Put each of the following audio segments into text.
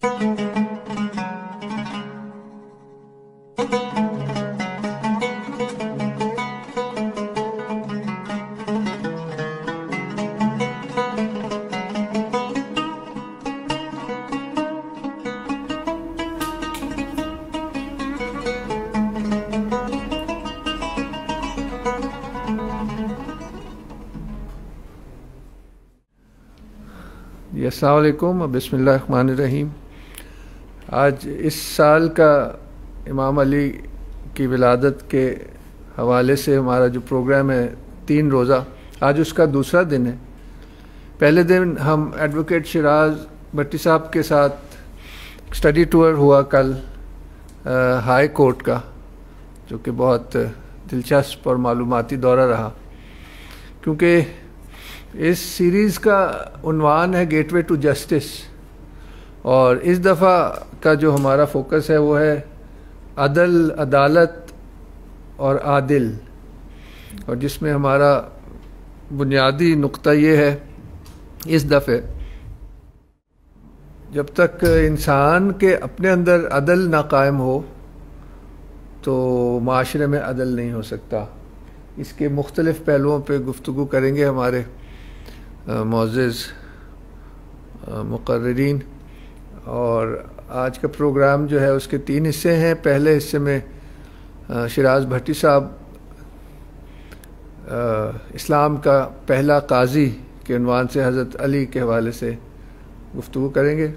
السلام علیکم، بسم اللہ الرحمن الرحیم۔ آج اس سال کا امام علی کی ولادت کے حوالے سے ہمارا جو پروگرام ہے 3 روزہ، آج اس کا دوسرا دن ہے۔ پہلے دن ہم ایڈوکیٹ شیراز بھٹی صاحب کے ساتھ اسٹڈی ٹور ہوا کل ہائی کورٹ کا، جو کہ بہت دلچسپ اور معلوماتی دورہ رہا، کیونکہ اس سیریز کا عنوان ہے گیٹ وے ٹو جسٹس، اور اس دفعہ کا جو ہمارا فوکس ہے وہ ہے عدل، عدالت اور عادل، اور جس میں ہمارا بنیادی نقطہ یہ ہے اس دفعہ جب تک انسان کے اپنے اندر عدل نہ قائم ہو تو معاشرے میں عدل نہیں ہو سکتا۔ اس کے مختلف پہلوؤں پہ گفتگو کریں گے ہمارے معزز مقررین، اور آج کا پروگرام جو ہے اس کے 3 حصے ہیں۔ پہلے حصے میں شیراز بھٹی صاحب اسلام کا پہلا قاضی کے عنوان سے حضرت علی کے حوالے سے گفتگو کریں گے،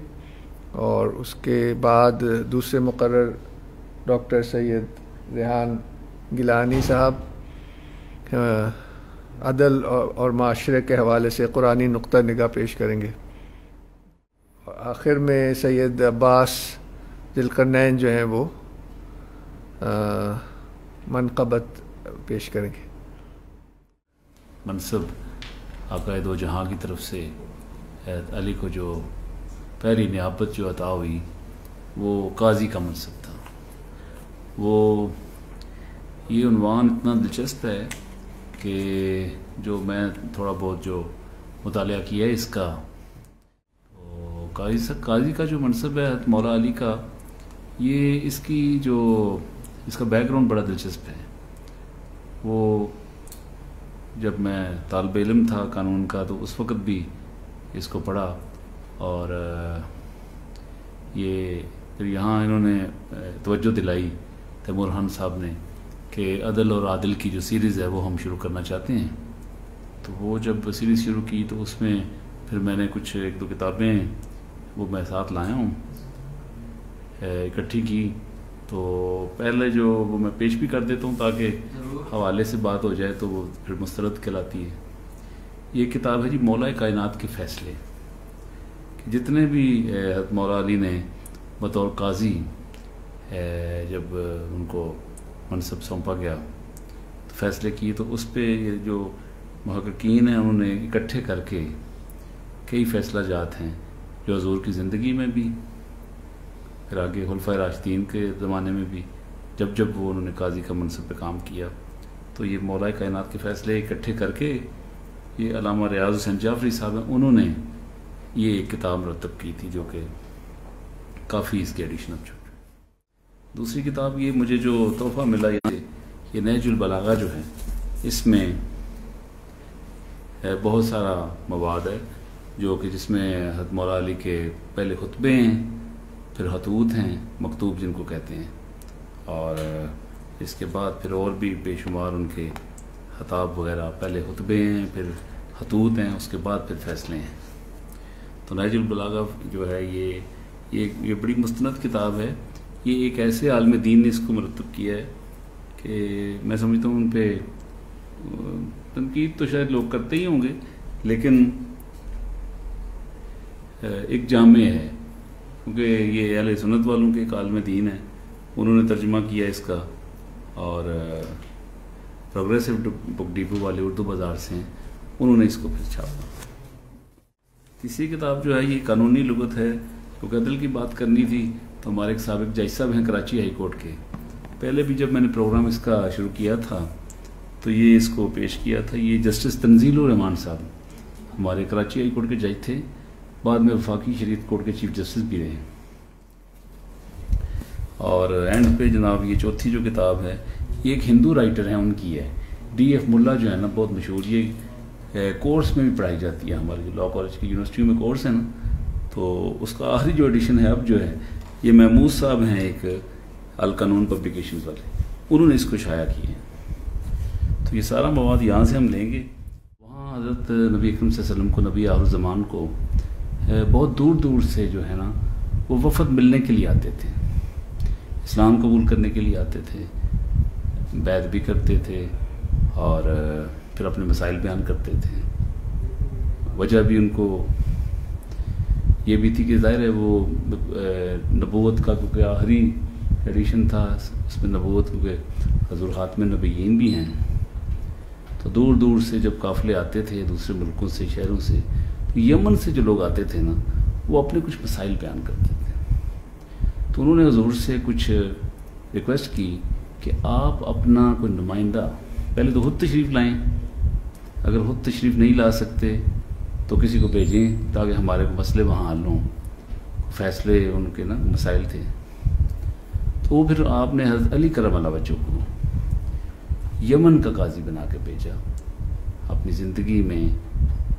اور اس کے بعد دوسرے مقرر ڈاکٹر سید ریحان گیلانی صاحب عدل اور معاشرے کے حوالے سے قرآنی نقطہ نگاہ پیش کریں گے، اور آخر میں سید عباس ذوالقرنین جو ہیں وہ منقبت پیش کریں گے۔ منصب آقا دو جہاں کی طرف سے حضرت علی کو جو پہلی نیابت جو عطا ہوئی وہ قاضی کا منصب تھا۔ وہ یہ عنوان اتنا دلچسپ ہے کہ جو میں تھوڑا بہت جو مطالعہ کیا ہے اس کا، تو قاضی کا جو منصب ہے حضرت مولا علی کا، یہ اس کا بیک گراؤنڈ بڑا دلچسپ ہے۔ وہ جب میں طالب علم تھا قانون کا تو اس وقت بھی اس کو پڑھا، اور یہ پھر یہاں انہوں نے توجہ دلائی تیمور خان صاحب نے کہ عدل اور عادل کی جو سیریز ہے وہ ہم شروع کرنا چاہتے ہیں۔ تو وہ جب سیریز شروع کی تو اس میں پھر میں نے کچھ 1-2 کتابیں وہ میں ساتھ لایا ہوں اکٹھی کی، تو پہلے جو وہ میں پیش بھی کر دیتا ہوں تاکہ حوالے سے بات ہو جائے تو وہ پھر مسترد کہلاتی ہے۔ یہ کتاب ہے جی مولا کائنات کے فیصلے، کہ جتنے بھی حضرت مولا علی نے بطور قاضی جب ان کو منصب سونپا گیا تو فیصلے کیے، تو اس پہ یہ جو محققین ہیں انہوں نے اکٹھے کر کے کئی فیصلہ جات ہیں جو حضور کی زندگی میں بھی، پھر آگے خلفائے راشدین کے زمانے میں بھی جب وہ انہوں نے قاضی کا منصب پہ کام کیا، تو یہ مولا کائنات کے فیصلے اکٹھے کر کے یہ علامہ ریاض حسین جعفری صاحب ہیں، انہوں نے یہ ایک کتاب مرتب کی تھی جو کہ کافی اس کے ایڈیشن اب چھوٹ۔ دوسری کتاب یہ مجھے جو تحفہ ملا یہ نہج البلاغہ جو ہے، اس میں بہت سارا مواد ہے جو کہ جس میں حضرت مولا علی کے پہلے خطبے ہیں، پھر خطوط ہیں، مکتوب جن کو کہتے ہیں، اور اس کے بعد پھر اور بھی بے شمار ان کے خطاب وغیرہ، پہلے خطبے ہیں، پھر خطوط ہیں، اس کے بعد پھر فیصلے ہیں۔ تو نہج البلاغہ جو ہے یہ بڑی مستند کتاب ہے۔ یہ ایک ایسے عالم دین نے اس کو مرتب کیا ہے کہ میں سمجھتا ہوں ان پہ تنقید تو شاید لوگ کرتے ہی ہوں گے، لیکن ایک جامع ہے، کیونکہ یہ اہل سنت والوں کے ایک عالم دین ہے، انہوں نے ترجمہ کیا اس کا، اور پروگریسو بک ڈیپو والے اردو بازار سے ہیں، انہوں نے اس کو پھر چھاپا۔ تیسری کتاب جو ہے یہ قانونی لغت ہے، کیونکہ عدل کی بات کرنی تھی تو ہمارے ایک سابق جج صاحب ہیں کراچی ہائی کورٹ کے، پہلے بھی جب میں نے پروگرام اس کا شروع کیا تھا تو یہ اس کو پیش کیا تھا۔ یہ جسٹس تنزیل الرحمان صاحب ہمارے کراچی ہائی کورٹ کے جج تھے، بعد میں وفاقی شریعت کورٹ کے چیف جسٹس بھی رہے۔ اور اینڈ پہ جناب یہ چوتھی جو کتاب ہے یہ ایک ہندو رائٹر ہیں ان کی ہے، ڈی ایف ملا جو ہے نا، بہت مشہور، یہ کورس میں بھی پڑھائی جاتی ہے ہمارے لاء کالج کی یونیورسٹی میں کورس ہے نا، تو اس کا آخری جو ایڈیشن ہے اب جو ہے یہ محمود صاحب ہیں ایک القانون پبلیکیشنز والے، انہوں نے اس کو شائع کیا ہے۔ تو یہ سارا مواد یہاں سے ہم لیں گے۔ وہاں حضرت نبی اکرم صلی اللہ علیہ وسلم کو، نبی آخر الزمان کو بہت دور دور سے جو ہے نا وہ وفد ملنے کے لیے آتے تھے، اسلام قبول کرنے کے لیے آتے تھے، بیعت بھی کرتے تھے اور پھر اپنے مسائل بیان کرتے تھے۔ وجہ بھی ان کو یہ بھی تھی کہ ظاہر ہے وہ نبوت کا کیونکہ آخری ایڈیشن تھا، اس میں نبوت کیونکہ حضور خاتم النبیین بھی ہیں، تو دور دور سے جب قافلے آتے تھے دوسرے ملکوں سے، شہروں سے، تو یمن سے جو لوگ آتے تھے نا وہ اپنے کچھ مسائل بیان کرتے تھے۔ تو انہوں نے حضور سے کچھ ریکویسٹ کی کہ آپ اپنا کوئی نمائندہ پہلے تو خود تشریف لائیں، اگر خود تشریف نہیں لا سکتے تو کسی کو بھیجیں تاکہ ہمارے کو مسئلے وہاں حل ہوں، فیصلے ان کے نا مسائل تھے۔ تو وہ پھر آپ نے حضرت علی کرم اللہ وجہ کو یمن کا قاضی بنا کے بھیجا، اپنی زندگی میں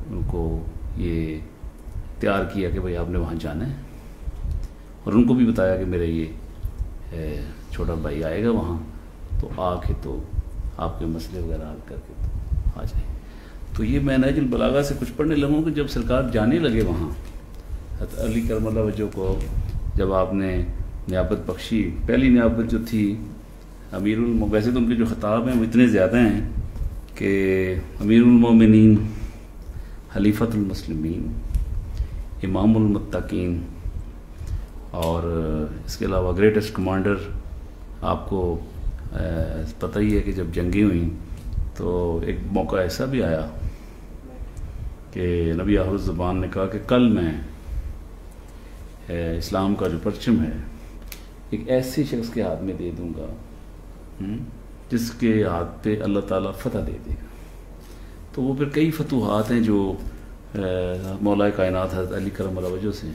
ان کو یہ تیار کیا کہ بھئی آپ نے وہاں جانا ہے، اور ان کو بھی بتایا کہ میرا یہ چھوٹا بھائی آئے گا وہاں، تو آ کے تو آپ کے مسئلے وغیرہ حل کر کے تو آ جائیں۔ تو یہ میں نہج البلاغہ سے کچھ پڑھنے لگوں کہ جب سرکار جانے لگے وہاں، حضرت علی کرم اللہ وجہ کو جب آپ نے نیابت بخشی، پہلی نیابت جو تھی امیر ویسے تو ان کے جو خطاب ہیں وہ اتنے زیادہ ہیں کہ امیر المومنین، خلیفۃ المسلمین، امام المتقین، اور اس کے علاوہ گریٹسٹ کمانڈر۔ آپ کو پتہ ہی ہے کہ جب جنگیں ہوئیں تو ایک موقع ایسا بھی آیا کہ نبی آخر الزمان نے کہا کہ کل میں اسلام کا جو پرچم ہے ایک ایسے شخص کے ہاتھ میں دے دوں گا جس کے ہاتھ پہ اللہ تعالیٰ فتح دے دے گا۔ تو وہ پھر کئی فتوحات ہیں جو مولا کائنات حضرت علی کرم اللہ وجہ سے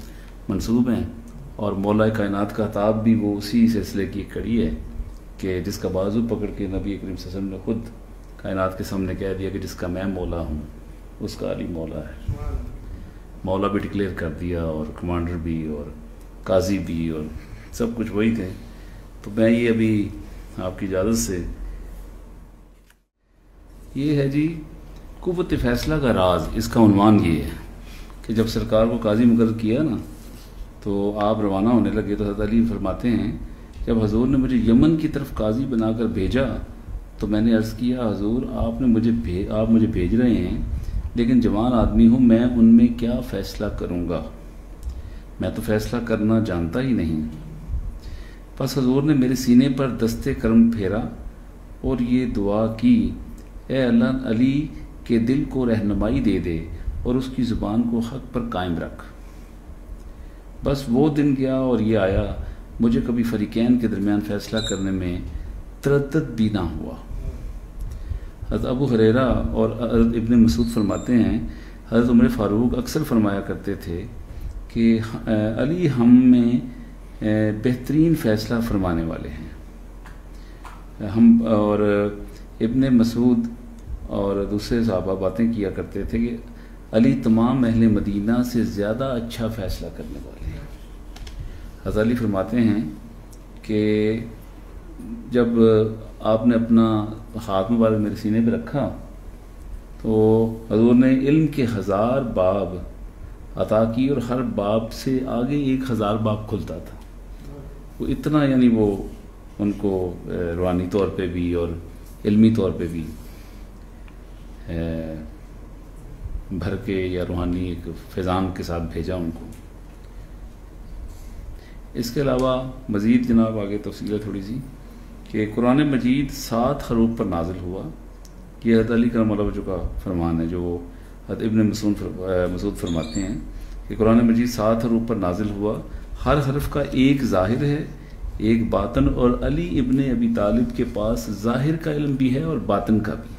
منسوب ہیں، اور مولا کائنات کا خطاب بھی وہ اسی سلسلے کی ایک کڑی ہے کہ جس کا بازو پکڑ کے نبی کریم صلی اللہ علیہ وسلم نے خود کائنات کے سامنے کہہ دیا کہ جس کا میں مولا ہوں اس کا علی مولا ہے۔ مولا بھی ڈکلیئر کر دیا، اور کمانڈر بھی، اور قاضی بھی، اور سب کچھ وہی تھے۔ تو میں یہ ابھی آپ کی اجازت سے، یہ ہے جی قوت فیصلہ کا راز، اس کا عنوان یہ ہے کہ جب سرکار کو قاضی مقرر کیا نا تو آپ روانہ ہونے لگے تو حضرت علی فرماتے ہیں جب حضور نے مجھے یمن کی طرف قاضی بنا کر بھیجا تو میں نے عرض کیا حضور آپ مجھے بھیج رہے ہیں، لیکن جوان آدمی ہوں، میں ان میں کیا فیصلہ کروں گا، میں تو فیصلہ کرنا جانتا ہی نہیں۔ پس حضور نے میرے سینے پر دستے کرم پھیرا اور یہ دعا کی، اے اللہ علی کے دل کو رہنمائی دے دے اور اس کی زبان کو حق پر قائم رکھ۔ بس وہ دن گیا اور یہ آیا، مجھے کبھی فریقین کے درمیان فیصلہ کرنے میں تردد بھی نہ ہوا۔ حضرت ابو ہریرہ اور حضرت ابن مسعود فرماتے ہیں حضرت عمر فاروق اکثر فرمایا کرتے تھے کہ علی ہم میں بہترین فیصلہ فرمانے والے ہیں۔ اور ابن مسعود اور دوسرے صحابہ باتیں کیا کرتے تھے کہ علی تمام اہل مدینہ سے زیادہ اچھا فیصلہ کرنے والے ہیں۔ حضرت علی فرماتے ہیں کہ جب آپ نے اپنا ہاتھ مبارک میرے سینے پہ رکھا تو حضور نے علم کے 1000 باب عطا کی، اور ہر باب سے آگے 1000 باب کھلتا تھا۔ وہ اتنا یعنی وہ ان کو روحانی طور پہ بھی اور علمی طور پہ بھی بھر کے یا روحانی ایک فیضان کے ساتھ بھیجا ان کو۔ اس کے علاوہ مزید جناب آگے تفصیل ہے تھوڑی سی کہ قرآن مجید 7 حروف پر نازل ہوا۔ یہ حضرت علی کرم اللہ وجہ کا فرمان ہے جو حضرت ابن مسعود فرماتے ہیں کہ قرآن مجید 7 حروف پر نازل ہوا، ہر حرف کا ایک ظاہر ہے ایک باطن، اور علی ابن ابی طالب کے پاس ظاہر کا علم بھی ہے اور باطن کا بھی۔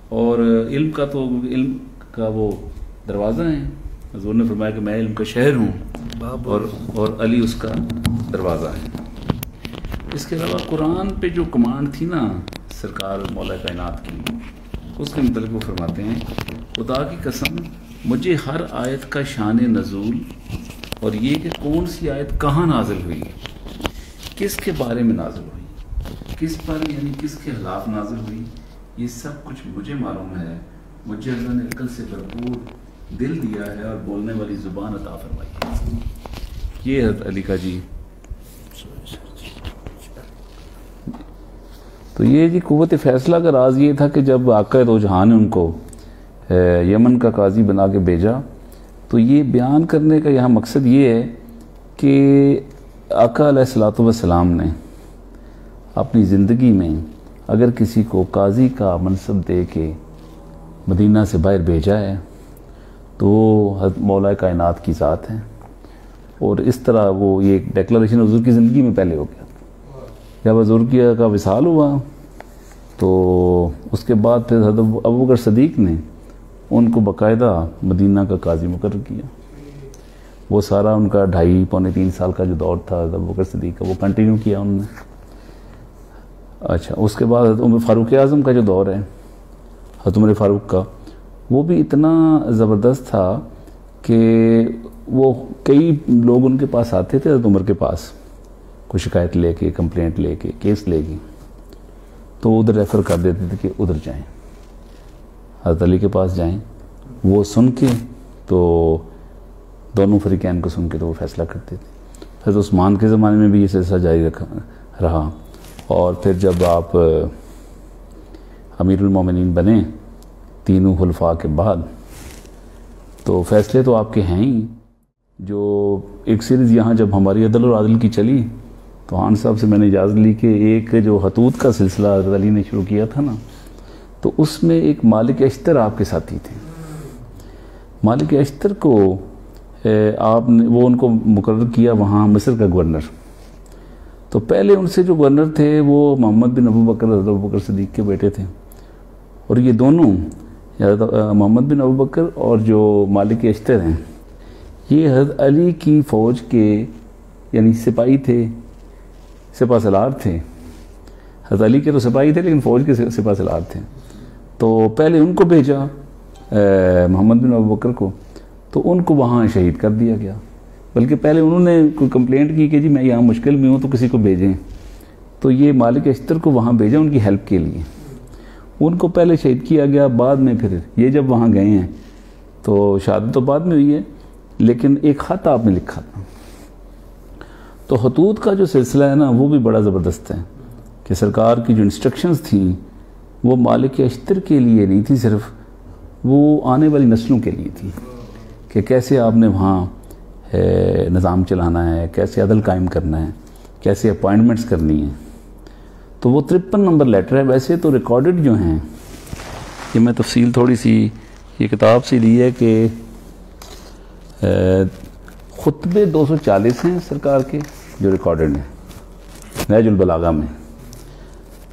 اور علم کا تو علم کا وہ دروازہ ہیں، حضور نے فرمایا کہ میں علم کا شہر ہوں، اور علی اس کا دروازہ ہے۔ اس کے علاوہ قرآن پہ جو کمانڈ تھی نا سرکار مولا کائنات کی، اس کے متعلق وہ فرماتے ہیں خدا کی قسم مجھے ہر آیت کا شان نزول اور یہ کہ کون سی آیت کہاں نازل ہوئی، کس کے بارے میں نازل ہوئی، کس پر یعنی کس کے خلاف نازل ہوئی، یہ سب کچھ مجھے معلوم ہے۔ مجھے اللہ نے عقل سے بھرپور دل دیا ہے اور بولنے والی زبان عطا فرمائی ہے۔ یہ حضرت علی کا جی تو یہ جی قوت فیصلہ کا راز یہ تھا کہ جب آقا دو جہاں نے ان کو یمن کا قاضی بنا کے بھیجا تو یہ بیان کرنے کا یہاں مقصد یہ ہے کہ آقا علیہ الصلوۃ والسلام نے اپنی زندگی میں اگر کسی کو قاضی کا منصب دے کے مدینہ سے باہر بھیجا ہے تو وہ حضرت مولا کائنات کی ذات ہے، اور اس طرح وہ یہ ایک ڈیکلریشن حضور کی زندگی میں پہلے ہو گیا۔ جب حضور کا وصال ہوا تو اس کے بعد پھر حضرت ابوبکر صدیق نے ان کو باقاعدہ مدینہ کا قاضی مقرر کیا۔ وہ سارا ان کا 2.5-3 سال کا جو دور تھا حضرت ابوبکر صدیق کا وہ کنٹینیو کیا انہوں نے۔ اچھا، اس کے بعد حضرت عمر فاروق اعظم کا جو دور ہے حضرت عمر فاروق کا، وہ بھی اتنا زبردست تھا کہ وہ کئی لوگ ان کے پاس آتے تھے حضرت عمر کے پاس کوئی شکایت لے کے، کمپلینٹ لے کے، کیس لے کے، تو وہ ادھر ریفر کر دیتے تھے کہ ادھر جائیں، حضرت علی کے پاس جائیں۔ وہ سن کے تو دونوں فریقین کو سن کے تو وہ فیصلہ کرتے تھے۔ حضرت عثمان کے زمانے میں بھی یہ سلسلہ جاری رہا، اور پھر جب آپ امیر المومنین بنے تینوں خلفاء کے بعد تو فیصلے تو آپ کے ہیں ہی۔ جو ایک سیریز یہاں جب ہماری عدل اور عادل کی چلی تو خان صاحب سے میں نے اجازت لی کہ ایک جو خطوط کا سلسلہ حضرت علی نے شروع کیا تھا نا، تو اس میں ایک مالک اشتر آپ کے ساتھی تھے۔ مالک اشتر کو آپ نے وہ ان کو مقرر کیا وہاں مصر کا گورنر۔ تو پہلے ان سے جو گورنر تھے وہ محمد بن ابوبکر حضرت ابوبکر صدیق کے بیٹے تھے، اور یہ دونوں محمد بن ابوبکر اور جو مالک اشتر ہیں یہ حضرت علی کی فوج کے یعنی سپاہی تھے، سپہ سالار تھے۔ حضرت علی کے تو سپاہی تھے لیکن فوج کے سپہ سالار تھے۔ تو پہلے ان کو بھیجا محمد بن ابوبکر کو، تو ان کو وہاں شہید کر دیا گیا۔ بلکہ پہلے انہوں نے کوئی کمپلینٹ کی کہ جی میں یہاں مشکل میں ہوں تو کسی کو بھیجیں، تو یہ مالک اشتر کو وہاں بھیجا ان کی ہیلپ کے لیے۔ ان کو پہلے شہید کیا گیا، بعد میں پھر یہ جب وہاں گئے ہیں تو شہادت تو بعد میں ہوئی ہے، لیکن ایک خط آپ نے لکھا تھا۔ تو خطوط کا جو سلسلہ ہے نا وہ بھی بڑا زبردست ہے کہ سرکار کی جو انسٹرکشنز تھیں وہ مالک اشتر کے لیے نہیں تھی صرف، وہ آنے والی نسلوں کے لیے تھی کہ کیسے آپ نے وہاں نظام چلانا ہے، کیسے عدل قائم کرنا ہے، کیسے اپوائنٹمنٹس کرنی ہیں۔ تو وہ 53 نمبر لیٹر ہے۔ ویسے تو ریکارڈڈ جو ہیں یہ میں تفصیل تھوڑی سی یہ کتاب سے لی ہے کہ خطبے 240 ہیں سرکار کے جو ریکارڈڈ ہیں نہج البلاغہ میں،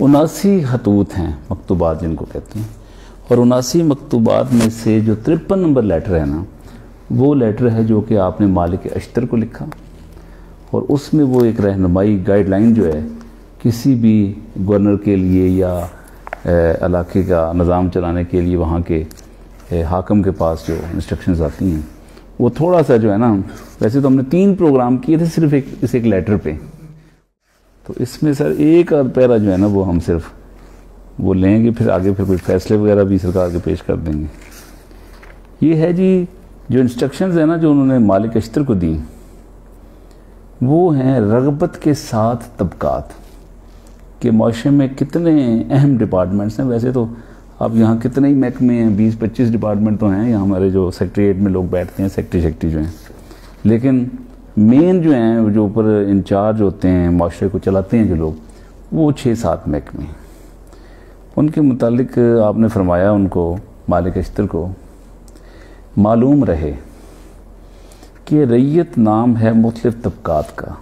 79 خطوط ہیں مکتوبات جن کو کہتے ہیں، اور 79 مکتوبات میں سے جو 53 نمبر لیٹر ہے نا وہ لیٹر ہے جو کہ آپ نے مالک اشتر کو لکھا، اور اس میں وہ ایک رہنمائی گائیڈ لائن جو ہے کسی بھی گورنر کے لیے یا علاقے کا نظام چلانے کے لیے وہاں کے حاکم کے پاس جو انسٹرکشنز آتی ہیں وہ تھوڑا سا جو ہے نا، ویسے تو ہم نے 3 پروگرام کیے تھے صرف اس ایک لیٹر پہ، تو اس میں سر ایک آدھ پیرا جو ہے نا وہ ہم صرف وہ لیں گے، پھر آگے پھر کوئی فیصلے وغیرہ بھی سرکار کے پیش کر دیں گے۔ یہ ہے جی جو انسٹرکشنز ہیں نا جو انہوں نے مالک اشتر کو دی، وہ ہیں رغبت کے ساتھ طبقات کہ معاشرے میں کتنے اہم ڈپارٹمنٹس ہیں۔ ویسے تو اب یہاں کتنے ہی محکمے ہیں، 20-25 ڈپارٹمنٹ تو ہیں یہاں ہمارے جو سیکٹریٹ میں لوگ بیٹھتے ہیں، سیکٹری جو ہیں، لیکن مین جو ہیں جو اوپر انچارج ہوتے ہیں معاشرے کو چلاتے ہیں جو لوگ، وہ 6-7 محکمے ہیں۔ ان کے متعلق آپ نے فرمایا ان کو مالک اشتر کو معلوم رہے کہ رعیت نام ہے مختلف طبقات کا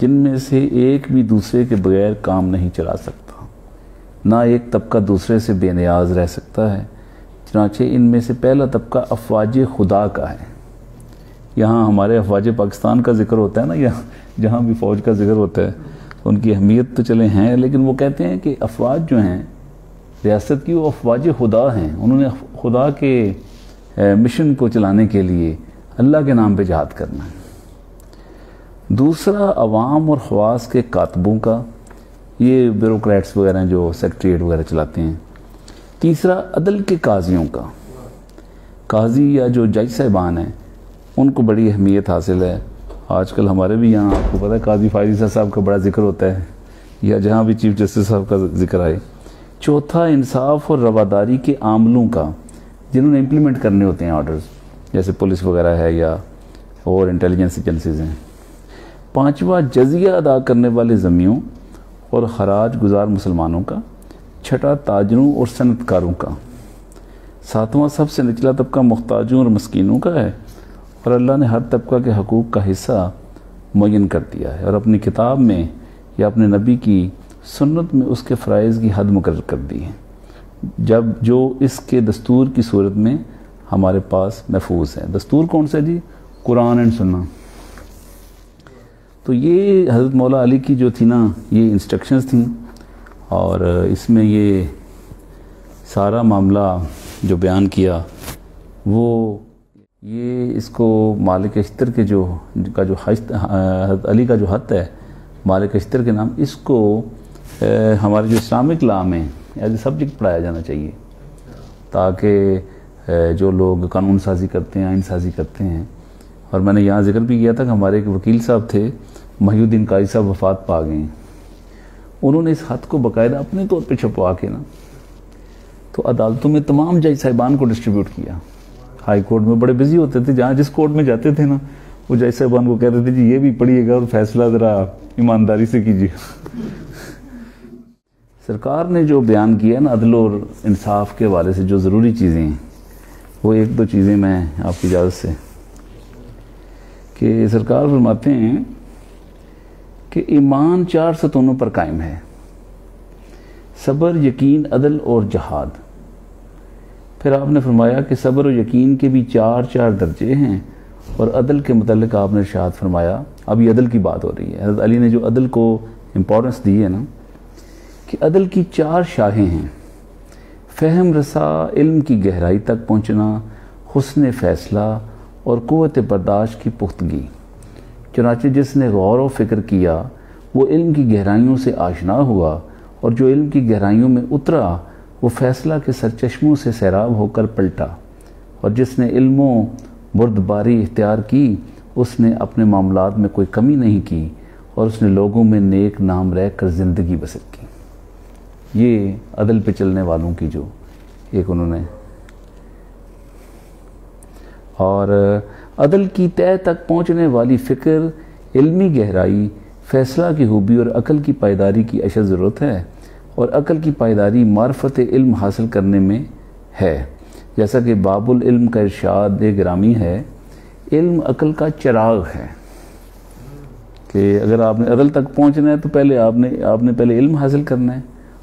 جن میں سے ایک بھی دوسرے کے بغیر کام نہیں چلا سکتا، نہ ایک طبقہ دوسرے سے بے نیاز رہ سکتا ہے، چنانچہ ان میں سے پہلا طبقہ افواج خدا کا ہے۔ یہاں ہمارے افواج پاکستان کا ذکر ہوتا ہے نا، یا جہاں بھی فوج کا ذکر ہوتا ہے ان کی اہمیت تو چلے ہیں، لیکن وہ کہتے ہیں کہ افواج جو ہیں ریاست کی وہ افواج خدا ہیں، انہوں نے خدا کے مشن کو چلانے کے لیے اللہ کے نام پہ جہاد کرنا ہے۔ دوسرا عوام اور خواص کے کاتبوں کا، یہ بیوروکریٹس وغیرہ ہیں جو سیکریٹریٹ وغیرہ چلاتے ہیں۔ تیسرا عدل کے قاضیوں کا، قاضی یا جو جج صاحبان ہیں ان کو بڑی اہمیت حاصل ہے۔ آج کل ہمارے بھی یہاں آپ کو پتہ ہے قاضی فائز صاحب کا بڑا ذکر ہوتا ہے، یا جہاں بھی چیف جسٹس صاحب کا ذکر آئے۔ چوتھا انصاف اور رواداری کے عاملوں کا، جنہوں نے امپلیمنٹ کرنے ہوتے ہیں آرڈرز، جیسے پولیس وغیرہ ہے یا اور انٹیلیجنس ایجنسیز ہیں۔ پانچواں جزیہ ادا کرنے والے ذمیوں اور خراج گزار مسلمانوں کا۔ چھٹا تاجروں اور صنعت کاروں کا۔ ساتواں سب سے نچلا طبقہ محتاجوں اور مسکینوں کا ہے، اور اللہ نے ہر طبقہ کے حقوق کا حصہ معین کر دیا ہے، اور اپنی کتاب میں یا اپنے نبی کی سنت میں اس کے فرائض کی حد مقرر کر دی ہے، جب جو اس کے دستور کی صورت میں ہمارے پاس محفوظ ہے۔ دستور کون سا جی؟ قرآن اینڈ سنت۔ تو یہ حضرت مولا علی کی جو تھی نا، یہ انسٹرکشنز تھیں، اور اس میں یہ سارا معاملہ جو بیان کیا وہ یہ اس کو مالک اشتر کے جو حضرت علی کا جو خط ہے مالک اشتر کے نام، اس کو ہمارے جو اسلامک لا میں ایز اے سبجیکٹ پڑھایا جانا چاہیے، تاکہ جو لوگ قانون سازی کرتے ہیں، آئین سازی کرتے ہیں۔ اور میں نے یہاں ذکر بھی کیا تھا کہ ہمارے ایک وکیل صاحب تھے، محی الدین قاضی صاحب، وفات پا گئے ہیں۔ انہوں نے اس خط کو باقاعدہ اپنے طور پہ چھپوا کے نا تو عدالتوں میں تمام جج صاحبان کو ڈسٹریبیوٹ کیا۔ ہائی کورٹ میں بڑے بزی ہوتے تھے، جہاں جس کورٹ میں جاتے تھے نا وہ جج صاحبان کو کہتے تھے جی یہ بھی پڑھیے گا اور فیصلہ ذرا ایمانداری سے کیجیے۔ سرکار نے جو بیان کیا نا عدل اور انصاف کے حوالے سے جو ضروری چیزیں ہیں، وہ ایک دو چیزیں میں آپ کی اجازت سے، کہ سرکار فرماتے ہیں کہ ایمان 4 ستونوں پر قائم ہے: صبر، یقین، عدل اور جہاد۔ پھر آپ نے فرمایا کہ صبر و یقین کے بھی 4 درجے ہیں، اور عدل کے متعلق آپ نے ارشاد فرمایا، اب یہ عدل کی بات ہو رہی ہے، حضرت علی نے جو عدل کو امپورٹنس دی ہے نا، کہ عدل کی 4 شاخیں ہیں: فہم رسا، علم کی گہرائی تک پہنچنا، حسن فیصلہ اور قوت برداشت کی پختگی۔ چنانچہ جس نے غور و فکر کیا وہ علم کی گہرائیوں سے آشنا ہوا، اور جو علم کی گہرائیوں میں اترا وہ فیصلہ کے سرچشموں سے سیراب ہو کر پلٹا، اور جس نے علم و بردباری اختیار کی اس نے اپنے معاملات میں کوئی کمی نہیں کی، اور اس نے لوگوں میں نیک نام رہ کر زندگی بسر کی۔ یہ عدل پہ چلنے والوں کی جو ایک انہوں نے، اور عدل کی تہہ تک پہنچنے والی فکر، علمی گہرائی، فیصلہ کی خوبی اور عقل کی پائیداری کی اشد ضرورت ہے، اور عقل کی پائیداری معرفت علم حاصل کرنے میں ہے، جیسا کہ باب العلم کا ارشاد گرامی ہے، علم عقل کا چراغ ہے، کہ اگر آپ نے عدل تک پہنچنا ہے تو پہلے آپ نے پہلے علم حاصل کرنا ہے،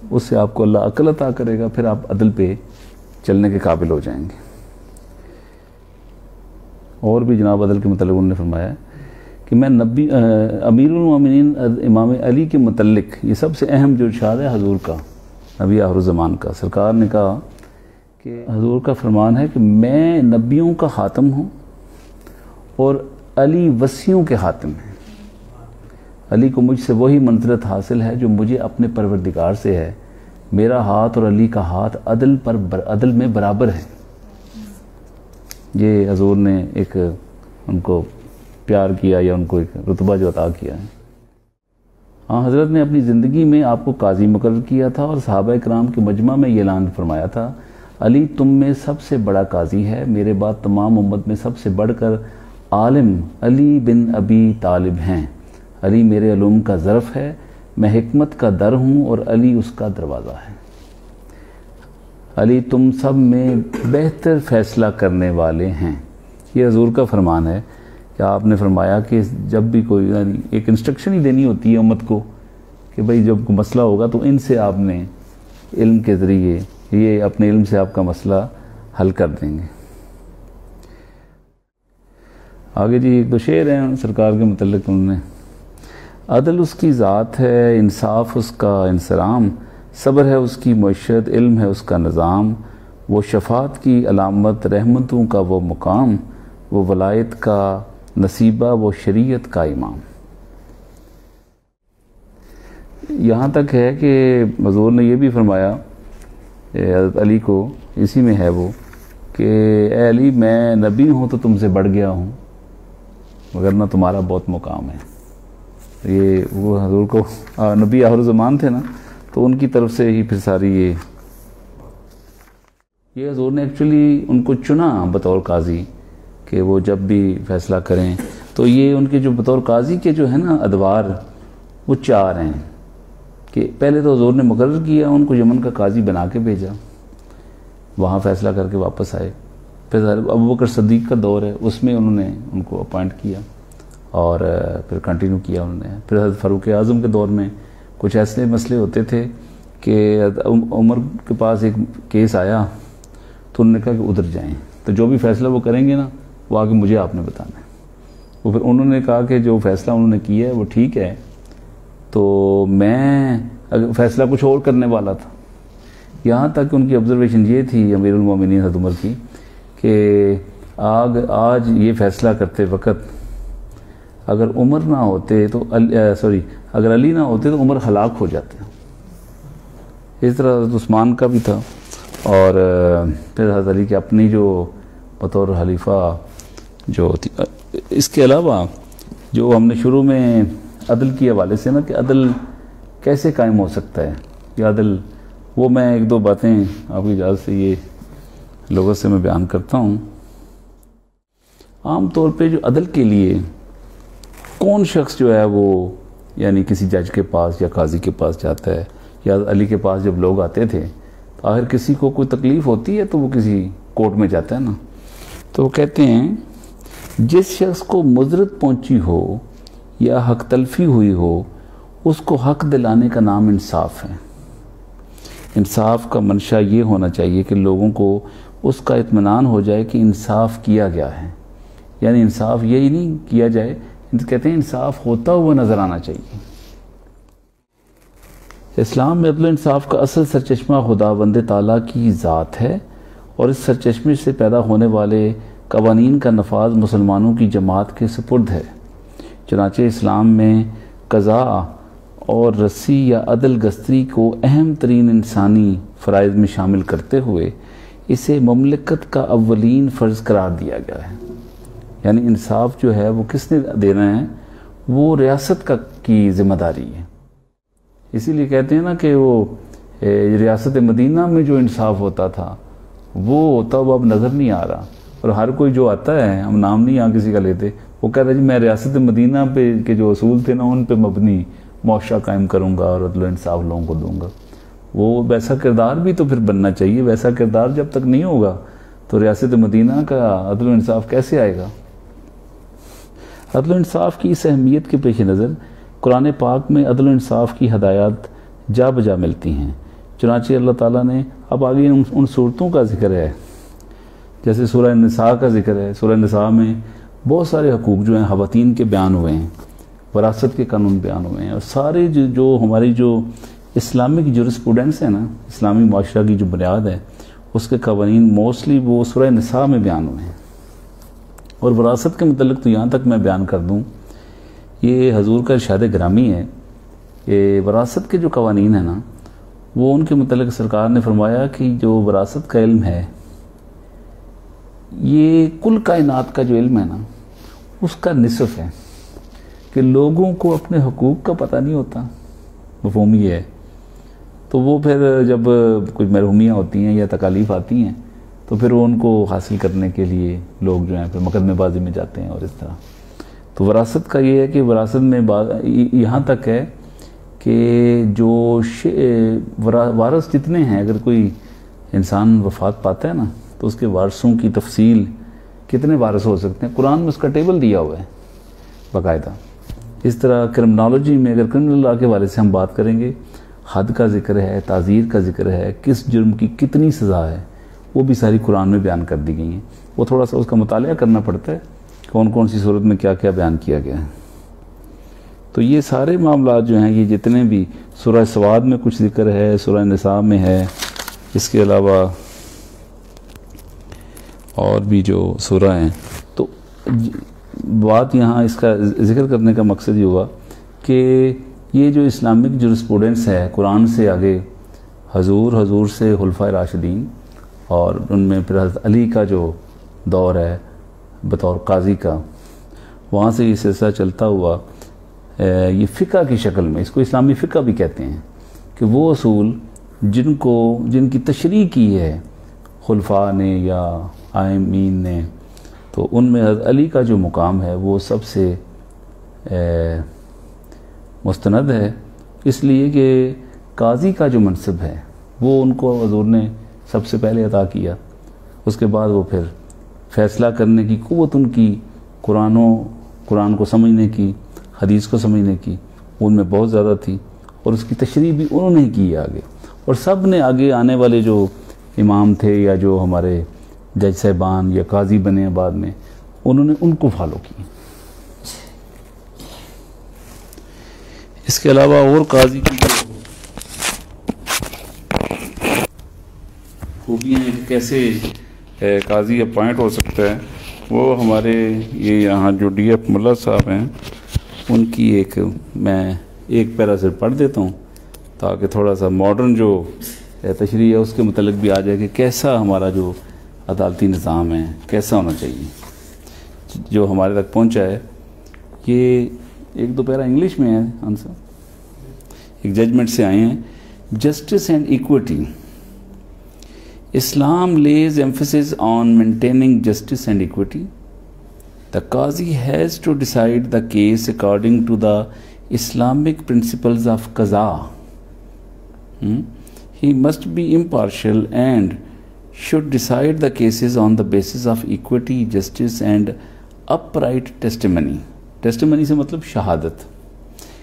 اس سے آپ کو اللہ عقل عطا کرے گا، پھر آپ عدل پہ چلنے کے قابل ہو جائیں گے۔ اور بھی جناب عدل کے متعلق انہوں نے فرمایا کہ میں امیر المومنین امام علی کے متعلق یہ سب سے اہم جو ارشاد ہے حضور کا، نبی آخر الزمان کا، سرکار نے کہا کہ حضور کا فرمان ہے کہ میں نبیوں کا خاتم ہوں اور علی وصیوں کے خاتم ہیں۔ علی کو مجھ سے وہی منزلت حاصل ہے جو مجھے اپنے پروردگار سے ہے، میرا ہاتھ اور علی کا ہاتھ عدل میں برابر ہے۔ یہ حضور نے ایک ان کو پیار کیا یا ان کو ایک رتبہ جو عطا کیا ہے۔ ہاں، حضرت نے اپنی زندگی میں آپ کو قاضی مقرر کیا تھا، اور صحابہ کرام کے مجمع میں یہ اعلان فرمایا تھا، علی تم میں سب سے بڑا قاضی ہے، میرے بعد تمام امت میں سب سے بڑھ کر عالم علی بن ابی طالب ہیں۔ علی میرے علوم کا ظرف ہے، میں حکمت کا در ہوں اور علی اس کا دروازہ ہے۔ علی تم سب میں بہتر فیصلہ کرنے والے ہیں۔ یہ حضور کا فرمان ہے کہ آپ نے فرمایا کہ جب بھی کوئی ایک انسٹرکشن ہی دینی ہوتی ہے امت کو کہ بھئی جب کوئی مسئلہ ہوگا تو ان سے آپ نے علم کے ذریعے یہ اپنے علم سے آپ کا مسئلہ حل کر دیں گے۔ آگے جی ایک دو شعر ہیں سرکار کے متعلق انہوں نے: عدل اس کی ذات ہے، انصاف اس کا انصرام، صبر ہے اس کی معیشت، علم ہے اس کا نظام، وہ شفاعت کی علامت، رحمتوں کا وہ مقام، وہ ولایت کا نصیبہ، وہ شریعت کا امام۔ یہاں تک ہے کہ حضور نے یہ بھی فرمایا حضرت علی کو، اسی میں ہے وہ، کہ اے علی میں نبی ہوں تو تم سے بڑھ گیا ہوں، مگر نہ تمہارا بہت مقام ہے۔ یہ وہ حضور کو نبی آخر زمان تھے نا، تو ان کی طرف سے ہی پھر ساری یہ حضور نے ایکچولی ان کو چنا بطور قاضی کہ وہ جب بھی فیصلہ کریں تو یہ ان کے جو بطور قاضی کے جو ہے نا ادوار وہ 4 ہیں، کہ پہلے تو حضور نے مقرر کیا، ان کو یمن کا قاضی بنا کے بھیجا، وہاں فیصلہ کر کے واپس آئے۔ پھر ابوبکر صدیق کا دور ہے، اس میں انہوں نے ان کو اپوائنٹ کیا اور پھر کنٹینیو کیا انہوں نے۔ پھر حضرت فاروق اعظم کے دور میں کچھ ایسے مسئلے ہوتے تھے کہ عمر کے پاس ایک کیس آیا تو انہوں نے کہا کہ ادھر جائیں، تو جو بھی فیصلہ وہ کریں گے نا وہ آگے مجھے آپ نے بتانا ہے۔ وہ پھر انہوں نے کہا کہ جو فیصلہ انہوں نے کیا ہے وہ ٹھیک ہے، تو میں فیصلہ کچھ اور کرنے والا تھا۔ یہاں تک ان کی آبزرویشن یہ تھی امیر المومنین حضرت عمر کی کہ آج یہ فیصلہ کرتے وقت اگر عمر نہ ہوتے تو اگر علی نہ ہوتے تو عمر ہلاک ہو جاتے۔ اس طرح حضرت عثمان کا بھی تھا، اور پھر حضرت علی کے اپنی جو بطور خلیفہ جو تھی۔ اس کے علاوہ جو ہم نے شروع میں عدل کے حوالے سے نا کہ عدل کیسے قائم ہو سکتا ہے، یہ عدل، وہ میں ایک دو باتیں آپ کی اجازت سے یہ لوگوں سے میں بیان کرتا ہوں۔ عام طور پہ جو عدل کے لیے کون شخص جو ہے وہ یعنی کسی جج کے پاس یا قاضی کے پاس جاتا ہے، یا علی کے پاس جب لوگ آتے تھے تو آخر کسی کو کوئی تکلیف ہوتی ہے تو وہ کسی کورٹ میں جاتا ہے نا، تو وہ کہتے ہیں جس شخص کو مضرت پہنچی ہو یا حق تلفی ہوئی ہو اس کو حق دلانے کا نام انصاف ہے۔ انصاف کا منشا یہ ہونا چاہیے کہ لوگوں کو اس کا اطمینان ہو جائے کہ انصاف کیا گیا ہے، یعنی انصاف یہی نہیں کیا جائے، کہتے ہیں انصاف ہوتا ہوا نظر آنا چاہیے۔ اسلام میں عدل و انصاف کا اصل سرچشمہ خداوند تعالیٰ کی ذات ہے، اور اس سرچشمے سے پیدا ہونے والے قوانین کا نفاذ مسلمانوں کی جماعت کے سپرد ہے۔ چنانچہ اسلام میں قضاء اور رسی یا عدل گستری کو اہم ترین انسانی فرائض میں شامل کرتے ہوئے اسے مملکت کا اولین فرض قرار دیا گیا ہے۔ یعنی انصاف جو ہے وہ کس نے دینا ہے، وہ ریاست کی ذمہ داری ہے۔ اسی لیے کہتے ہیں نا کہ وہ ریاست مدینہ میں جو انصاف ہوتا تھا وہ ہوتا وہ اب نظر نہیں آ رہا، اور ہر کوئی جو آتا ہے، ہم نام نہیں یہاں کسی کا لیتے، وہ کہتا ہے جی میں ریاست مدینہ پہ کے جو اصول تھے نا ان پہ مبنی معاشرہ قائم کروں گا اور عدل و انصاف لوگوں کو دوں گا۔ وہ ویسا کردار بھی تو پھر بننا چاہیے، ویسا کردار جب تک نہیں ہوگا تو ریاست مدینہ کا عدل و انصاف کیسے آئے گا؟ عدل و انصاف کی اس اہمیت کے پیش نظر قرآن پاک میں عدل و انصاف کی ہدایات جا بجا ملتی ہیں۔ چنانچہ اللہ تعالیٰ نے اب آگے ان صورتوں کا ذکر ہے، جیسے سورہ نساء کا ذکر ہے۔ سورہ نساء میں بہت سارے حقوق جو ہیں خواتین کے بیان ہوئے ہیں، وراثت کے قانون بیان ہوئے ہیں، اور سارے جو ہماری جو اسلامک جورسپروڈنس ہے نا، اسلامی معاشرہ کی جو بنیاد ہے، اس کے قوانین موسٹلی وہ سورہ نساء میں بیان ہوئے ہیں۔ اور وراثت کے متعلق تو یہاں تک میں بیان کر دوں، یہ حضور کا ارشاد گرامی ہے کہ وراثت کے جو قوانین ہیں نا، وہ ان کے متعلق سرکار نے فرمایا کہ جو وراثت کا علم ہے یہ کل کائنات کا جو علم ہے نا اس کا نصف ہے، کہ لوگوں کو اپنے حقوق کا پتہ نہیں ہوتا، مفہوم یہ ہے۔ تو وہ پھر جب کچھ محرومیاں ہوتی ہیں یا تکالیف آتی ہیں تو پھر وہ ان کو حاصل کرنے کے لیے لوگ جو ہیں پھر مقدمے بازی میں جاتے ہیں، اور اس طرح۔ تو وراثت کا یہ ہے کہ وراثت میں یہاں تک ہے کہ جو وارث جتنے ہیں، اگر کوئی انسان وفات پاتا ہے نا تو اس کے وارثوں کی تفصیل کتنے وارث ہو سکتے ہیں، قرآن میں اس کا ٹیبل دیا ہوا ہے باقاعدہ۔ اس طرح کرمنالوجی میں اگر کرمنل لاء کے حوالے سے ہم بات کریں گے، حد کا ذکر ہے، تعزیر کا ذکر ہے، کس جرم کی کتنی سزا ہے، وہ بھی ساری قرآن میں بیان کر دی گئی ہیں۔ وہ تھوڑا سا اس کا مطالعہ کرنا پڑتا ہے، کون کون سی صورت میں کیا کیا بیان کیا گیا ہے. تو یہ سارے معاملات جو ہیں یہ جتنے بھی سورہ سواد میں کچھ ذکر ہے، سورہ نساء میں ہے، اس کے علاوہ اور بھی جو سورہ ہیں. تو بات یہاں اس کا ذکر کرنے کا مقصد یہ ہوا کہ یہ جو اسلامک جورسپروڈنس ہے قرآن سے آگے حضور سے خلفائے راشدین، اور ان میں پھر حضرت علی کا جو دور ہے بطور قاضی کا، وہاں سے یہ سلسلہ چلتا ہوا یہ فقہ کی شکل میں، اس کو اسلامی فقہ بھی کہتے ہیں، کہ وہ اصول جن کی تشریح کی ہے خلفاء نے یا آئمین نے، تو ان میں حضرت علی کا جو مقام ہے وہ سب سے مستند ہے، اس لیے کہ قاضی کا جو منصب ہے وہ ان کو حضور نے سب سے پہلے عطا کیا. اس کے بعد وہ پھر فیصلہ کرنے کی قوت ان کی قرآن کو سمجھنے کی، حدیث کو سمجھنے کی ان میں بہت زیادہ تھی، اور اس کی تشریح بھی انہوں نے کی آگے. اور سب نے آگے آنے والے جو امام تھے یا جو ہمارے جج صاحبان یا قاضی بنے بعد میں، انہوں نے ان کو فالو کی. اس کے علاوہ اور قاضی کی خوبیاں ہیں کہ کیسے قاضی اپوائنٹ ہو سکتا ہے، وہ ہمارے یہ یہاں جو ڈی ایف ملا صاحب ہیں ان کی میں ایک پیرا سے پڑھ دیتا ہوں تاکہ تھوڑا سا ماڈرن جو تشریح ہے اس کے متعلق بھی آ جائے کہ کیسا ہمارا جو عدالتی نظام ہے کیسا ہونا چاہیے. جو ہمارے تک پہنچا ہے یہ ایک دو پیرا انگلش میں ہے آنسر، ایک ججمنٹ سے آئے ہیں. Justice and equity. Islam lays emphasis on maintaining justice and equity. The Qazi has to decide the case according to the Islamic principles of qaza. He must be impartial and should decide the cases on the basis of equity, justice and upright testimony. Testimony سے مطلب شہادت.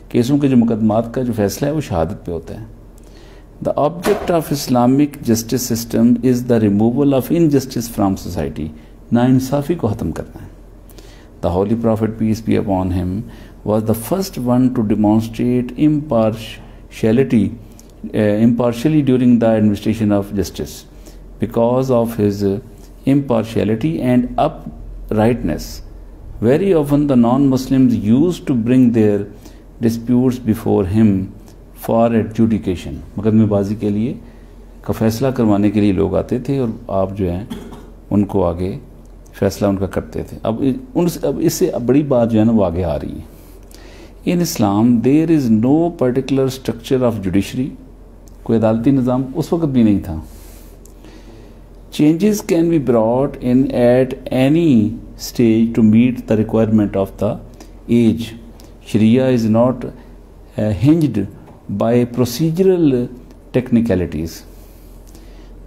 کیسوں کے جو مقدمات کا جو فیصلہ ہے وہ شہادت پہ ہوتا ہے. The object of Islamic justice system is the removal of injustice from society. ناانصافی کو ختم کرنا ہے. The Holy Prophet, peace be upon him, was the first one to demonstrate impartially during the administration of justice. Because of his impartiality and uprightness, very often the non-Muslims used to bring their disputes before him for adjudication. مقدمے بازی کے لیے کا فیصلہ کروانے کے لیے لوگ آتے تھے اور آپ جو ہیں ان کو آگے فیصلہ ان کا کرتے تھے. اب اس سے بڑی بات جو ہے نا وہ آگے آ رہی ہے. In Islam there is no particular structure of judiciary. کوئی عدالتی نظام اس وقت بھی نہیں تھا. Changes can be brought in at any stage to meet the requirement of the age. Sharia is not hinged by procedural technicalities.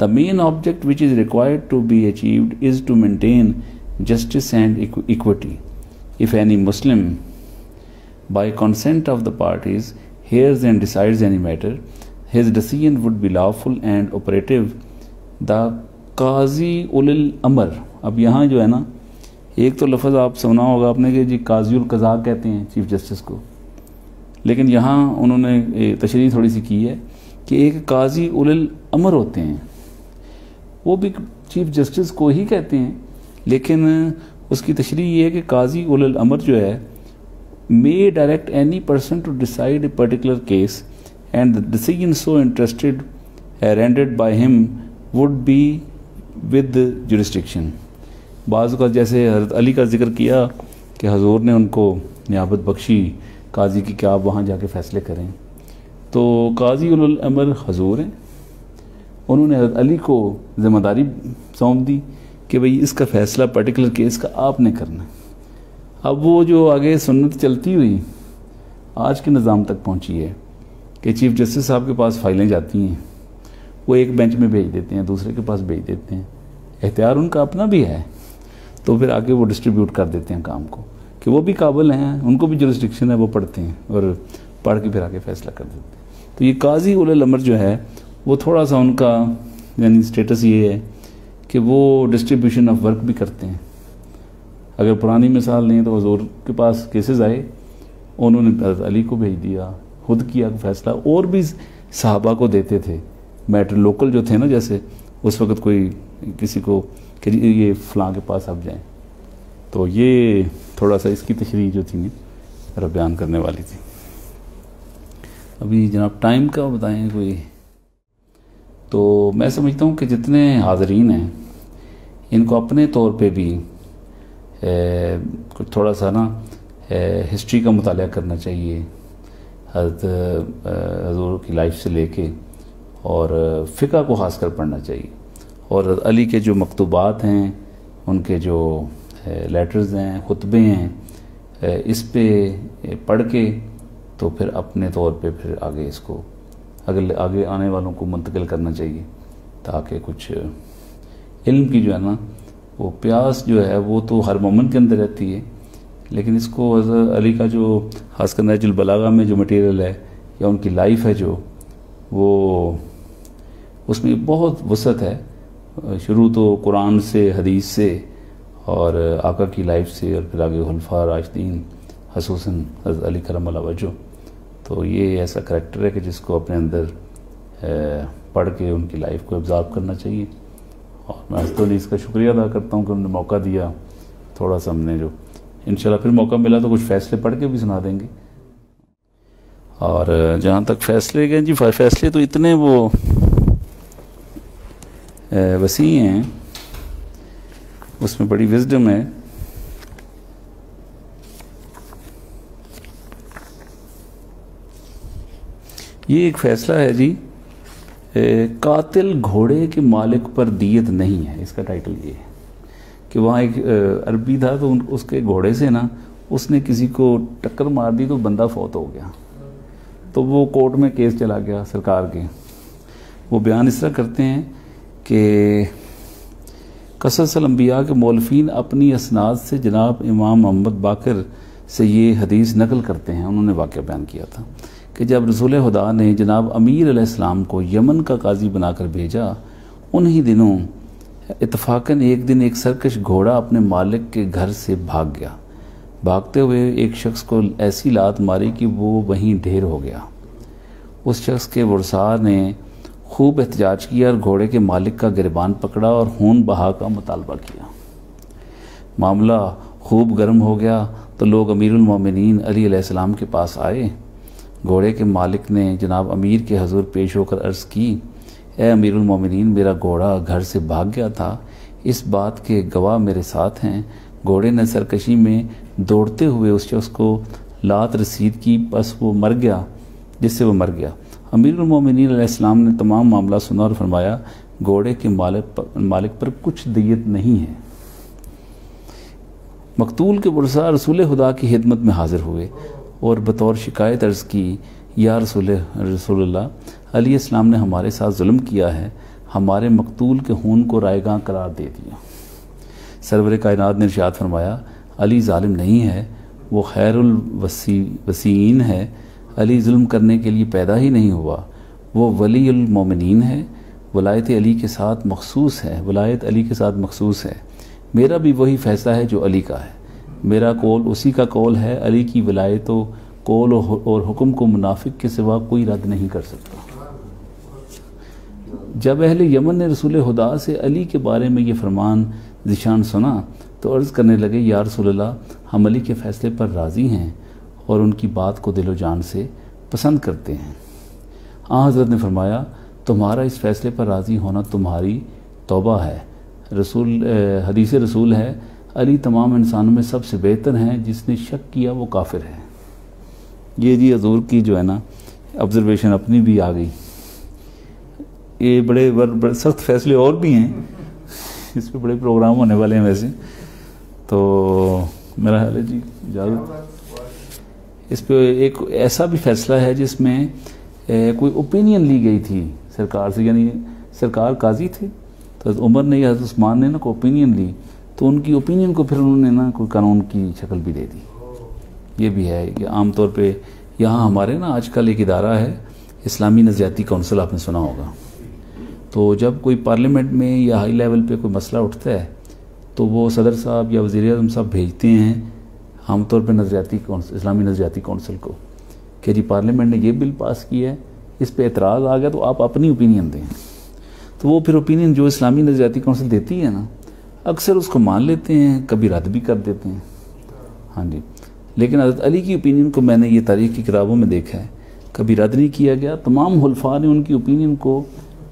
The main object which is required to be achieved is to maintain justice and equity. If any Muslim, by consent of the parties, hears and decides any matter, his decision would be lawful and operative. The Qazi ulil Amr. اب یہاں جو ہے نا ایک تو لفظ آپ سنا ہوگا آپ نے کہ جی قاضی القضاء کہتے ہیں چیف جسٹس کو، لیکن یہاں انہوں نے تشریح تھوڑی سی کی ہے کہ ایک قاضی اول الامر ہوتے ہیں، وہ بھی چیف جسٹس کو ہی کہتے ہیں، لیکن اس کی تشریح یہ ہے کہ قاضی اول الامر جو ہے may direct any person to decide a particular case and the decision so interested rendered by him would be with the jurisdiction. بعض کا جیسے حضرت علی کا ذکر کیا کہ حضور نے ان کو نیابت بخشی قاضی کی کہ آپ وہاں جا کے فیصلے کریں، تو قاضی اول الامر حضور ہیں. انہوں نے حضرت علی کو ذمہ داری سونپ دی کہ بھئی اس کا فیصلہ پرٹیکولر کیس کا آپ نے کرنا. اب وہ جو آگے سنت چلتی ہوئی آج کے نظام تک پہنچی ہے کہ چیف جسٹس صاحب کے پاس فائلیں جاتی ہیں، وہ ایک بینچ میں بھیج دیتے ہیں، دوسرے کے پاس بھیج دیتے ہیں، اختیار ان کا اپنا بھی ہے، تو پھر آگے وہ ڈسٹریبیوٹ کر دیتے ہیں کام کو کہ وہ بھی قابل ہیں، ان کو بھی جورسڈکشن ہے، وہ پڑھتے ہیں اور پڑھ کے پھر آگے فیصلہ کر دیتے ہیں. تو یہ قاضی اول الامر جو ہے وہ تھوڑا سا ان کا یعنی اسٹیٹس یہ ہے کہ وہ ڈسٹریبیوشن آف ورک بھی کرتے ہیں. اگر پرانی مثال نہیں تو حضور کے پاس کیسز آئے، انہوں نے حضرت علی کو بھیج دیا، خود کیا فیصلہ، اور بھی صحابہ کو دیتے تھے میٹر لوکل جو تھے نا، جیسے اس وقت کوئی کسی کو کہ یہ فلاں کے پاس آپ جائیں. تو یہ تھوڑا سا اس کی تشریح جو تھی میرا بیان کرنے والی تھی. ابھی جناب ٹائم کا بتائیں کوئی. تو میں سمجھتا ہوں کہ جتنے حاضرین ہیں ان کو اپنے طور پہ بھی تھوڑا سا نا ہسٹری کا مطالعہ کرنا چاہیے، حضرت حضور کی لائف سے لے کے، اور فقہ کو خاص کر پڑھنا چاہیے، اور علی کے جو مکتوبات ہیں، ان کے جو لیٹرز ہیں، خطبے ہیں، اس پہ پڑھ کے تو پھر اپنے طور پہ پھر آگے اس کو آگے آنے والوں کو منتقل کرنا چاہیے، تاکہ کچھ علم کی جو ہے نا وہ پیاس جو ہے وہ تو ہر مومن کے اندر رہتی ہے، لیکن اس کو حضرت علی کا جو خاص کر نہج البلاغہ میں جو مٹیریل ہے یا ان کی لائف ہے جو وہ اس میں بہت وسعت ہے، شروع تو قرآن سے، حدیث سے، اور آقا کی لائف سے، اور پھر آگے خلفاء راشدین خصوصاً حضرت علی کرم اللہ وجہ. تو یہ ایسا کریکٹر ہے کہ جس کو اپنے اندر پڑھ کے ان کی لائف کو ابزارو کرنا چاہیے. اور میں حضرت علی اس کا شکریہ ادا کرتا ہوں کہ انہوں نے موقع دیا. تھوڑا سا ہم نے جو انشاءاللہ پھر موقع ملا تو کچھ فیصلے پڑھ کے بھی سنا دیں گے. اور جہاں تک فیصلے گئے جی، فیصلے تو اتنے وہ وسیع ہیں، اس میں بڑی وزڈم ہے. یہ ایک فیصلہ ہے جی، قاتل گھوڑے کے مالک پر دیت نہیں ہے، اس کا ٹائٹل یہ ہے کہ وہاں ایک عربی تھا تو اس کے گھوڑے سے نا اس نے کسی کو ٹکر مار دی تو بندہ فوت ہو گیا، تو وہ کورٹ میں کیس چلا گیا سرکار کے. وہ بیان اس طرح کرتے ہیں کہ قصص الانبیاء کے مولفین اپنی اسناد سے جناب امام محمد باقر سے یہ حدیث نقل کرتے ہیں. انہوں نے واقعہ بیان کیا تھا کہ جب رسول خدا نے جناب امیر علیہ السلام کو یمن کا قاضی بنا کر بھیجا، انہی دنوں اتفاقاً ایک دن ایک سرکش گھوڑا اپنے مالک کے گھر سے بھاگ گیا. بھاگتے ہوئے ایک شخص کو ایسی لات ماری کہ وہ وہیں ڈھیر ہو گیا. اس شخص کے ورثاء نے خوب احتجاج کیا اور گھوڑے کے مالک کا گریبان پکڑا اور خون بہا کا مطالبہ کیا. معاملہ خوب گرم ہو گیا تو لوگ امیر المومنین علی علیہ السلام کے پاس آئے. گھوڑے کے مالک نے جناب امیر کے حضور پیش ہو کر عرض کی، اے امیر المومنین، میرا گھوڑا گھر سے بھاگ گیا تھا، اس بات کے گواہ میرے ساتھ ہیں. گھوڑے نے سرکشی میں دوڑتے ہوئے اس شخص کو لات رسید کی، بس وہ مر گیا جس سے وہ مر گیا. امیر المومنین علیہ السلام نے تمام معاملہ سنا اور فرمایا، گھوڑے کے مالک پر کچھ دیت نہیں ہے. مقتول کے ورثاء رسول خدا کی خدمت میں حاضر ہوئے اور بطور شکایت عرض کی، یا رسول اللہ، علیہ السلام نے ہمارے ساتھ ظلم کیا ہے، ہمارے مقتول کے خون کو رائیگاں قرار دے دیا. سرور کائنات نے ارشاد فرمایا، علی ظالم نہیں ہے، وہ خیر الوسیعین ہے. علی ظلم کرنے کے لیے پیدا ہی نہیں ہوا، وہ ولی المومنین ہے، ولایت علی کے ساتھ مخصوص ہے. میرا بھی وہی فیصلہ ہے جو علی کا ہے، میرا قول اسی کا قول ہے. علی کی ولایت و قول اور حکم کو منافق کے سوا کوئی رد نہیں کر سکتا. جب اہل یمن نے رسول خدا سے علی کے بارے میں یہ فرمان ذیشان سنا تو عرض کرنے لگے، یا رسول اللہ، ہم علی کے فیصلے پر راضی ہیں اور ان کی بات کو دل و جان سے پسند کرتے ہیں. حضرت نے فرمایا، تمہارا اس فیصلے پر راضی ہونا تمہاری توبہ ہے. حدیث رسول ہے، علی تمام انسانوں میں سب سے بہتر ہیں، جس نے شک کیا وہ کافر ہے. یہ جی حضور کی جو ہے نا آبزرویشن اپنی بھی آ گئی. یہ بڑے سخت فیصلے اور بھی ہیں، اس پہ بڑے پروگرام ہونے والے ہیں ویسے. تو میرا خیال ہے جی اجازت. اس پہ ایک ایسا بھی فیصلہ ہے جس میں کوئی اوپینین لی گئی تھی سرکار سے، یعنی سرکار قاضی تھے تو حضرت عمر نے یا حضرت عثمان نے نا کوئی اوپینین لی، تو ان کی اوپینین کو پھر انہوں نے نا کوئی قانون کی شکل بھی دے دی. یہ بھی ہے کہ عام طور پہ یہاں ہمارے نا آج کل ایک ادارہ ہے اسلامی نظریاتی کونسل، آپ نے سنا ہوگا. تو جب کوئی پارلیمنٹ میں یا ہائی لیول پہ کوئی مسئلہ اٹھتا ہے تو وہ صدر صاحب یا وزیر اعظم صاحب بھیجتے ہیں عام طور پہ نظریاتی اسلامی نظریاتی کونسل کو کہ جی پارلیمنٹ نے یہ بل پاس کیا ہے، اس پہ اعتراض آ گیا تو آپ اپنی اوپینین دیں. تو وہ پھر اوپینین جو اسلامی نظریاتی کونسل دیتی ہے نا، اکثر اس کو مان لیتے ہیں، کبھی رد بھی کر دیتے ہیں. ہاں جی، لیکن حضرت علی کی اوپینین کو میں نے یہ تاریخ کی کتابوں میں دیکھا ہے، کبھی رد نہیں کیا گیا. تمام حلفاء نے ان کی اوپینین کو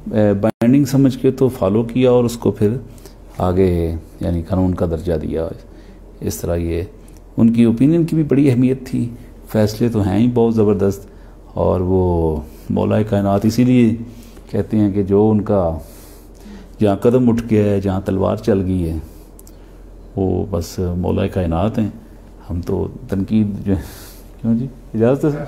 بائنڈنگ سمجھ کے تو فالو کیا اور اس کو پھر آگے یعنی قانون کا درجہ دیا. اس طرح یہ ان کی اوپینین کی بھی بڑی اہمیت تھی. فیصلے تو ہیں ہی بہت زبردست، اور وہ مولا کائنات اسی لیے کہتے ہیں کہ جو ان کا جہاں قدم اٹھ گیا ہے، جہاں تلوار چل گئی ہے، وہ بس مولا کائنات ہیں. ہم تو تنقید جو کیوں جی اجازت ہے سر؟